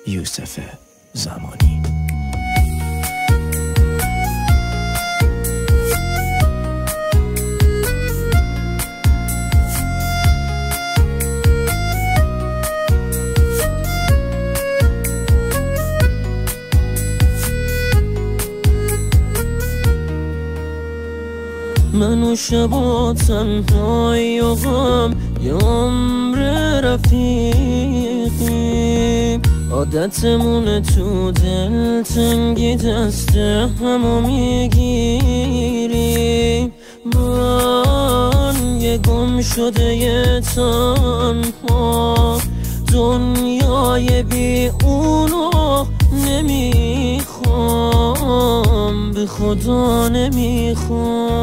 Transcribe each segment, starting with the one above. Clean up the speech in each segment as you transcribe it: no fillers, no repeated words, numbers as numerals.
یوسف زمانی. من و شبا تنهایی و غم یه عمر رفیقیم، عادتمونه تو دل تنگی دست همو میگیریم. من یه گم شده یه تنها، دنیای بی اونو نمیخوام، به خدا نمیخوام.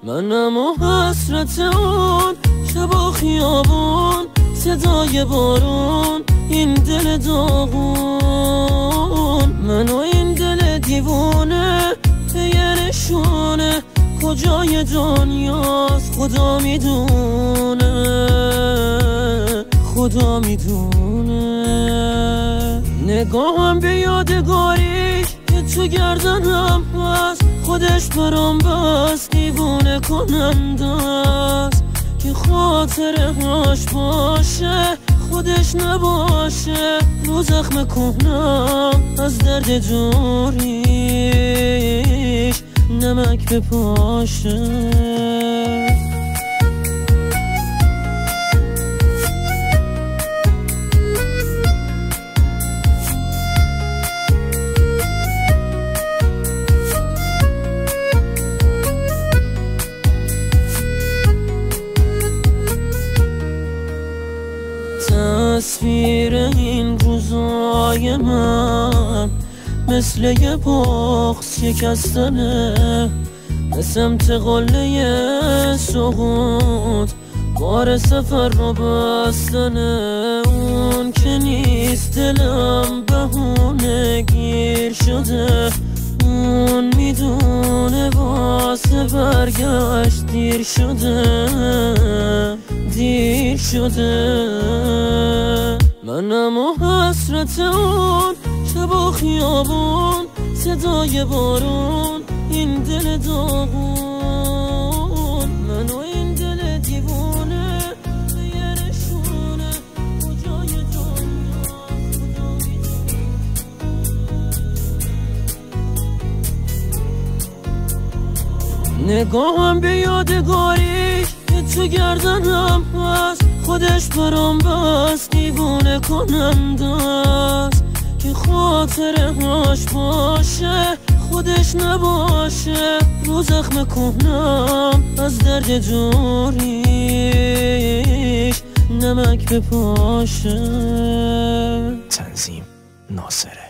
منم و حسرت اون شب و خیابون، صدای بارون، این دل داغون. من و این دل دیوونه به یه نشونه، کجای دنیاست خدا میدونه، خدا میدونه. نگاهم به یادگاریش که تو گردنم هست، خودش برام بس دیوونه کننده است. که خاطرهاش باشه خودش نباشه، رو زخم کهنم از درد دوریش نمک بپاشه. تصویر این روزای من مثل یه بغض شکستنه، سمت قله سقوط بار سفر رو بستنه. اون که نیست دلم بهونه گیر شده، اون میدونه واسه برگشت دیر شده، دیر شده. منم و حسرت اون شب و خیابون، صدای بارون، این دل داغون. من و این دل دیوونه به یه نشونه، کجای دنیا خدا میدونه. نگاهم به یادگاریش که تو گردنم هست، خودش برام بس دیوونه کننده است. که خاطرهاش باشه خودش نباشه، رو زخم کهنم از درد دوریش نمک بپاشه. تنظیم ناصره.